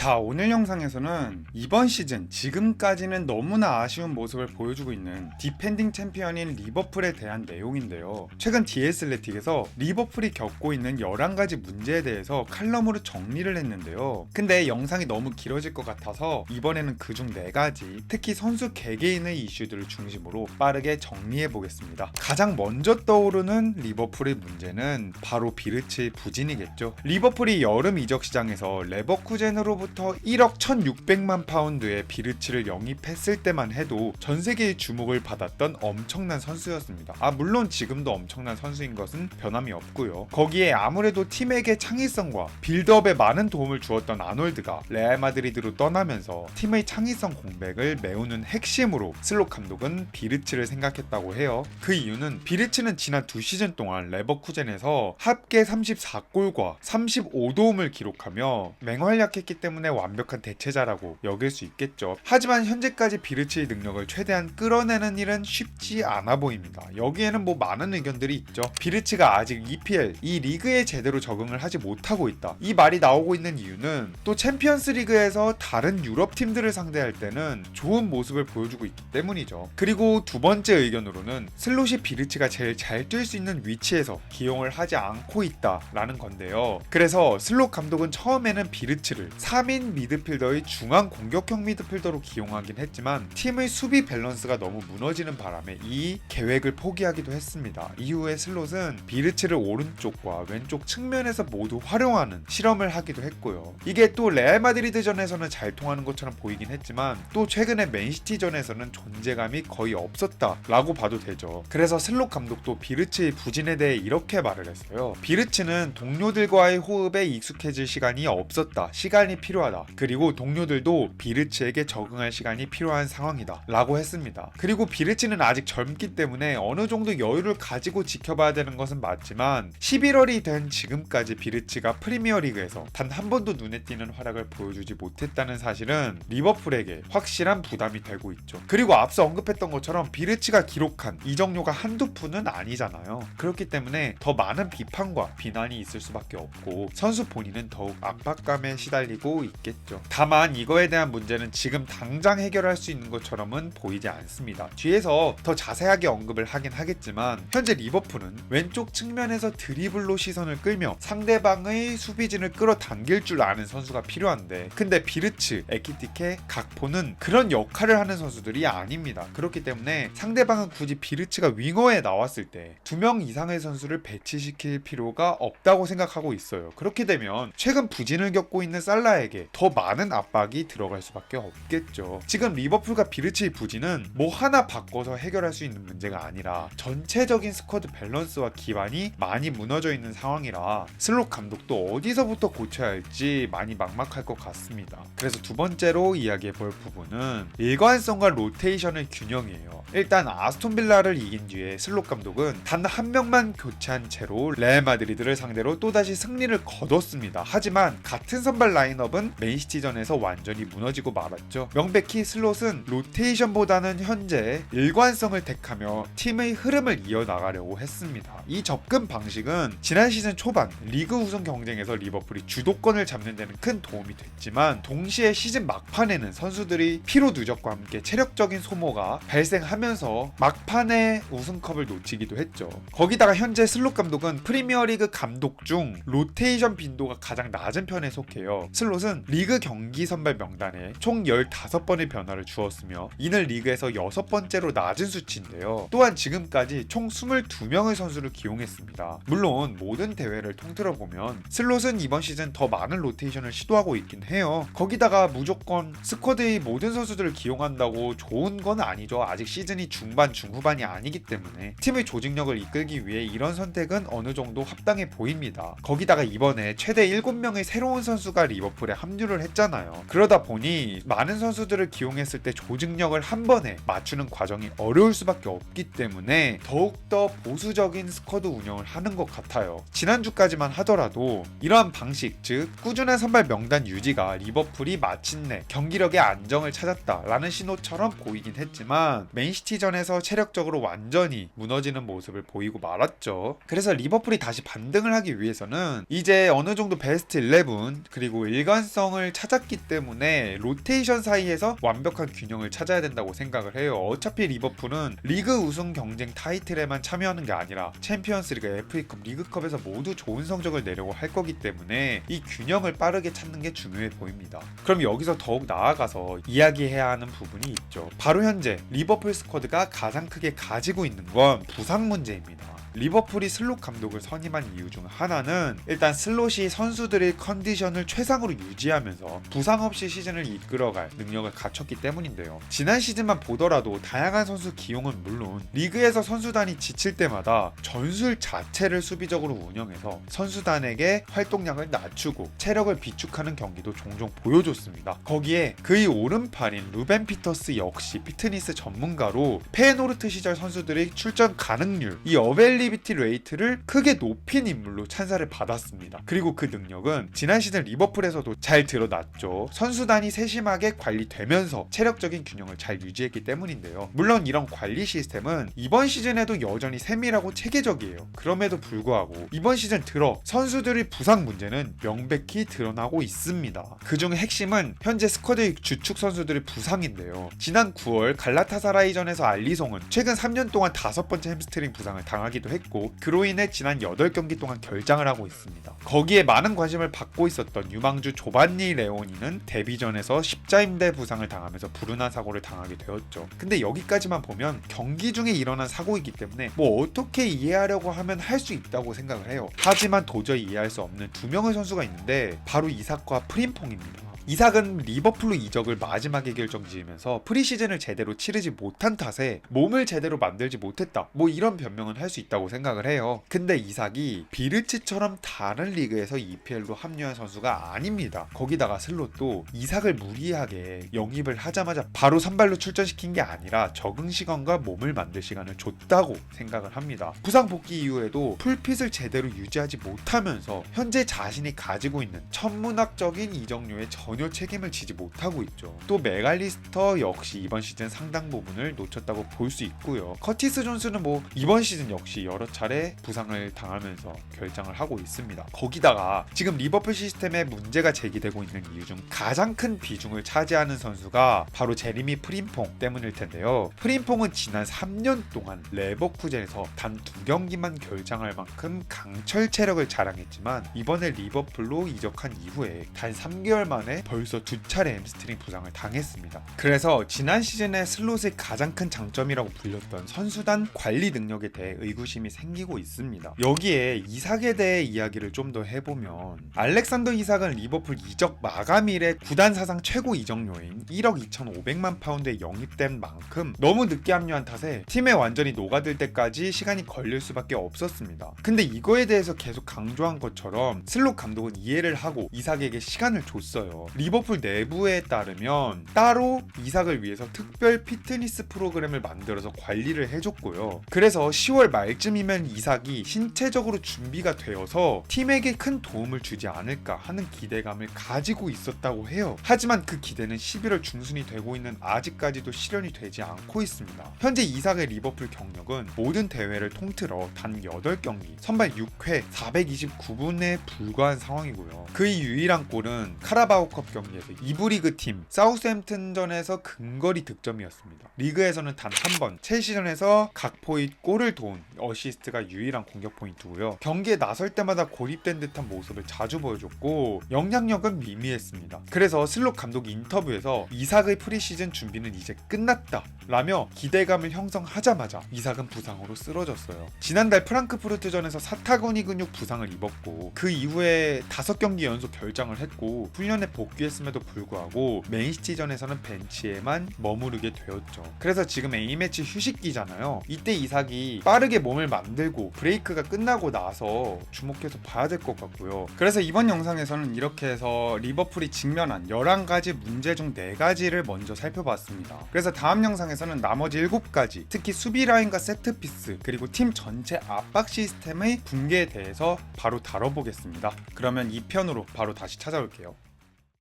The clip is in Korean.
자, 오늘 영상에서는 이번 시즌 지금까지는 너무나 아쉬운 모습을 보여주고 있는 디펜딩 챔피언인 리버풀에 대한 내용인데요. 최근 디애슬레틱에서 리버풀이 겪고 있는 11가지 문제에 대해서 칼럼으로 정리를 했는데요. 근데 영상이 너무 길어질 것 같아서 이번에는 그중 4가지, 특히 선수 개개인의 이슈들을 중심으로 빠르게 정리해 보겠습니다. 가장 먼저 떠오르는 리버풀의 문제는 바로 비르츠의 부진이겠죠. 리버풀이 여름 이적 시장에서 레버쿠젠으로 부터 1억 1600만 파운드의 비르츠를 영입했을 때만 해도 전 세계의 주목을 받았던 엄청난 선수였습니다. 물론 지금도 엄청난 선수인 것은 변함이 없고요. 거기에 아무래도 팀에게 창의성과 빌드업에 많은 도움을 주었던 아놀드가 레알 마드리드로 떠나면서 팀의 창의성 공백을 메우는 핵심으로 슬롯 감독은 비르츠를 생각했다고 해요. 그 이유는 비르츠는 지난 2시즌 동안 레버쿠젠에서 합계 34골과 35도움을 기록하며 맹활약했기 때문에 완벽한 대체자라고 여길 수 있겠죠. 하지만 현재까지 비르츠의 능력을 최대한 끌어내는 일은 쉽지 않아 보입니다. 여기에는 많은 의견들이 있죠. 비르츠가 아직 EPL, 이 리그에 제대로 적응을 하지 못하고 있다. 이 말이 나오고 있는 이유는 또 챔피언스 리그에서 다른 유럽 팀들을 상대할 때는 좋은 모습을 보여주고 있기 때문이죠. 그리고 두 번째 의견으로는 슬롯이 비르츠가 제일 잘 뛸 수 있는 위치에서 기용을 하지 않고 있다라는 건데요. 그래서 슬롯 감독은 처음에는 비르츠를 3인 미드필더의 중앙 공격형 미드필더로 기용하긴 했지만 팀의 수비 밸런스가 너무 무너지는 바람에 이 계획을 포기하기도 했습니다. 이후에 슬롯은 비르츠를 오른쪽과 왼쪽 측면에서 모두 활용하는 실험을 하기도 했고요. 이게 또 레알 마드리드전에서는 잘 통하는 것처럼 보이긴 했지만 또 최근에 맨시티전에서는 존재감이 거의 없었다라고 봐도 되죠. 그래서 슬롯 감독도 비르츠의 부진에 대해 이렇게 말을 했어요. 비르츠는 동료들과의 호흡에 익숙해질 시간이 없었다. 시간이 필요하다. 그리고 동료들도 비르츠에게 적응할 시간이 필요한 상황이다 라고 했습니다. 그리고 비르츠는 아직 젊기 때문에 어느 정도 여유를 가지고 지켜봐야 되는 것은 맞지만 11월이 된 지금까지 비르츠가 프리미어리그에서 단 한 번도 눈에 띄는 활약을 보여주지 못했다는 사실은 리버풀에게 확실한 부담이 되고 있죠. 그리고 앞서 언급했던 것처럼 비르츠가 기록한 이적료가 한두 푼은 아니잖아요. 그렇기 때문에 더 많은 비판과 비난이 있을 수밖에 없고 선수 본인은 더욱 압박감에 시달리고 있겠죠. 다만 이거에 대한 문제는 지금 당장 해결할 수 있는 것처럼은 보이지 않습니다. 뒤에서 더 자세하게 언급을 하긴 하겠지만 현재 리버풀은 왼쪽 측면에서 드리블로 시선을 끌며 상대방의 수비진을 끌어당길 줄 아는 선수가 필요한데 근데 비르츠, 에키티케, 각포는 그런 역할을 하는 선수들이 아닙니다. 그렇기 때문에 상대방은 굳이 비르츠가 윙어에 나왔을 때 2명 이상의 선수를 배치시킬 필요가 없다고 생각하고 있어요. 그렇게 되면 최근 부진을 겪고 있는 살라에게 더 많은 압박이 들어갈 수밖에 없겠죠. 지금 리버풀과 비르츠의 부진은 하나 바꿔서 해결할 수 있는 문제가 아니라 전체적인 스쿼드 밸런스와 기반이 많이 무너져 있는 상황이라 슬롯 감독도 어디서부터 고쳐야 할지 많이 막막할 것 같습니다. 그래서 두 번째로 이야기해 볼 부분은 일관성과 로테이션의 균형이에요. 일단 아스톤빌라를 이긴 뒤에 슬롯 감독은 단 한 명만 교체한 채로 레알 마드리드를 상대로 또다시 승리를 거뒀습니다. 하지만 같은 선발 라인업은 맨시티전에서 완전히 무너지고 말았죠. 명백히 슬롯은 로테이션보다는 현재 일관성을 택하며 팀의 흐름을 이어나가려고 했습니다. 이 접근 방식은 지난 시즌 초반 리그 우승 경쟁에서 리버풀이 주도권을 잡는 데는 큰 도움이 됐지만 동시에 시즌 막판에는 선수들이 피로 누적과 함께 체력적인 소모가 발생하면서 막판에 우승컵을 놓치기도 했죠. 거기다가 현재 슬롯 감독은 프리미어리그 감독 중 로테이션 빈도가 가장 낮은 편에 속해요. 슬롯은 리그 경기 선발 명단에 총 15번의 변화를 주었으며 이는 리그에서 6번째로 낮은 수치인데요. 또한 지금까지 총 22명의 선수를 기용했습니다. 물론 모든 대회를 통틀어 보면 슬롯은 이번 시즌 더 많은 로테이션을 시도하고 있긴 해요. 거기다가 무조건 스쿼드의 모든 선수들을 기용한다고 좋은 건 아니죠. 아직 시즌이 중반 중후반이 아니기 때문에 팀의 조직력을 이끌기 위해 이런 선택은 어느 정도 합당해 보입니다. 거기다가 이번에 최대 7명의 새로운 선수가 리버풀에 합류를 했잖아요. 그러다 보니 많은 선수들을 기용했을 때 조직력을 한 번에 맞추는 과정이 어려울 수밖에 없기 때문에 더욱더 보수적인 스쿼드 운영을 하는 것 같아요. 지난주까지만 하더라도 이러한 방식, 즉 꾸준한 선발 명단 유지가 리버풀이 마침내 경기력의 안정을 찾았다라는 신호처럼 보이긴 했지만 맨시티전에서 체력적으로 완전히 무너지는 모습을 보이고 말았죠. 그래서 리버풀이 다시 반등을 하기 위해서는 이제 어느 정도 베스트 11 그리고 일관성 일관성을 찾았기 때문에 로테이션 사이에서 완벽한 균형을 찾아야 된다고 생각을 해요. 어차피 리버풀은 리그 우승 경쟁 타이틀에만 참여하는 게 아니라 챔피언스리그, FA컵, 리그컵에서 모두 좋은 성적을 내려고 할 거기 때문에 이 균형을 빠르게 찾는 게 중요해 보입니다. 그럼 여기서 더욱 나아가서 이야기해야 하는 부분이 있죠. 바로 현재 리버풀 스쿼드가 가장 크게 가지고 있는 건 부상 문제입니다. 리버풀이 슬롯 감독을 선임한 이유 중 하나는 일단 슬롯이 선수들의 컨디션을 최상으로 유지하면서 부상 없이 시즌을 이끌어갈 능력을 갖췄기 때문인데요. 지난 시즌만 보더라도 다양한 선수 기용은 물론 리그에서 선수단이 지칠 때마다 전술 자체를 수비적으로 운영해서 선수단에게 활동량을 낮추고 체력을 비축하는 경기도 종종 보여줬습니다. 거기에 그의 오른팔인 루벤 피터스 역시 피트니스 전문가로 페노르트 시절 선수들의 출전 가능률, 이 어벨리비티 레이트를 크게 높인 인물로 찬사를 받았습니다. 그리고 그 능력은 지난 시즌 리버풀에서도 잘 드러났죠. 선수단이 세심하게 관리되면서 체력적인 균형을 잘 유지했기 때문인데요. 물론 이런 관리 시스템은 이번 시즌에도 여전히 세밀하고 체계적이에요. 그럼에도 불구하고 이번 시즌 들어 선수들의 부상 문제는 명백히 드러나고 있습니다. 그중 핵심은 현재 스쿼드의 주축 선수들의 부상인데요. 지난 9월 갈라타사라이전에서 알리송은 최근 3년 동안 5번째 햄스트링 부상을 당하기도 했고 그로 인해 지난 8경기 동안 결장을 하고 있습니다. 거기에 많은 관심을 받고 있었던 유망주 조반니 레오니는 데뷔전에서 십자인대 부상을 당하면서 불운한 사고를 당하게 되었죠. 근데 여기까지만 보면 경기 중에 일어난 사고이기 때문에 뭐 어떻게 이해하려고 하면 할 수 있다고 생각을 해요. 하지만 도저히 이해할 수 없는 두 명의 선수가 있는데 바로 이삭과 프림퐁입니다. 이삭은 리버풀로 이적을 마지막에 결정지으면서 프리시즌을 제대로 치르지 못한 탓에 몸을 제대로 만들지 못했다, 뭐 이런 변명은 할 수 있다고 생각을 해요. 근데 이삭이 비르츠처럼 다른 리그에서 EPL로 합류한 선수가 아닙니다. 거기다가 슬롯도 이삭을 무리하게 영입을 하자마자 바로 선발로 출전시킨 게 아니라 적응 시간과 몸을 만들 시간을 줬다고 생각을 합니다. 부상 복귀 이후에도 풀핏을 제대로 유지하지 못하면서 현재 자신이 가지고 있는 천문학적인 이적료에 전혀 책임을 지지 못하고 있죠. 또 맥알리스터 역시 이번 시즌 상당 부분을 놓쳤다고 볼 수 있고요. 커티스 존스는 뭐 이번 시즌 역시 여러 차례 부상을 당하면서 결장을 하고 있습니다. 거기다가 지금 리버풀 시스템에 문제가 제기되고 있는 이유 중 가장 큰 비중을 차지하는 선수가 바로 제리미 프림퐁 때문일 텐데요. 프림퐁은 지난 3년 동안 레버쿠젠에서 단 2경기만 결장할 만큼 강철 체력을 자랑했지만 이번에 리버풀로 이적한 이후에 단 3개월 만에 벌써 2차례 햄스트링 부상을 당했습니다. 그래서 지난 시즌에 슬롯의 가장 큰 장점이라고 불렸던 선수단 관리 능력에 대해 의구심이 생기고 있습니다. 여기에 이삭에 대해 이야기를 좀 더 해보면 알렉산더 이삭은 리버풀 이적 마감일에 구단 사상 최고 이적료인 1억 2,500만 파운드에 영입된 만큼 너무 늦게 합류한 탓에 팀에 완전히 녹아들 때까지 시간이 걸릴 수밖에 없었습니다. 근데 이거에 대해서 계속 강조한 것처럼 슬롯 감독은 이해를 하고 이삭에게 시간을 줬어요. 리버풀 내부에 따르면 따로 이삭을 위해서 특별 피트니스 프로그램을 만들어서 관리를 해줬고요. 그래서 10월 말쯤이면 이삭이 신체적으로 준비가 되어서 팀에게 큰 도움을 주지 않을까 하는 기대감을 가지고 있었다고 해요. 하지만 그 기대는 11월 중순이 되고 있는 아직까지도 실현이 되지 않고 있습니다. 현재 이삭의 리버풀 경력은 모든 대회를 통틀어 단 8경기, 선발 6회, 429분에 불과한 상황이고요. 그의 유일한 골은 카라바오컵 경기에서 2부 리그 팀 사우스햄튼전에서 근거리 득점이었습니다. 리그에서는 단 한 번, 첼시전에서 각포의 골을 도운 어시스트가 유일한 공격 포인트고요. 경기에 나설 때마다 고립된 듯한 모습을 자주 보여줬고 영향력은 미미했습니다. 그래서 슬롯 감독 인터뷰에서 이삭의 프리시즌 준비는 이제 끝났다 라며 기대감을 형성하자마자 이삭은 부상으로 쓰러졌어요. 지난달 프랑크푸르트전에서 사타구니 근육 부상을 입었고 그 이후에 5경기 연속 결장을 했고 훈련에 복귀했음에도 불구하고 맨시티전에서는 벤치에만 머무르게 되었죠. 그래서 지금 A매치 휴식기잖아요. 이때 이삭이 빠르게 몸을 만들고 브레이크가 끝나고 나서 주목해서 봐야 될 것 같고요. 그래서 이번 영상에서는 이렇게 해서 리버풀이 직면한 11가지 문제 중 4가지를 먼저 살펴봤습니다. 그래서 다음 영상에서는 나머지 7가지, 특히 수비 라인과 세트피스 그리고 팀 전체 압박 시스템의 붕괴에 대해서 바로 다뤄보겠습니다. 그러면 2편으로 바로 다시 찾아올게요.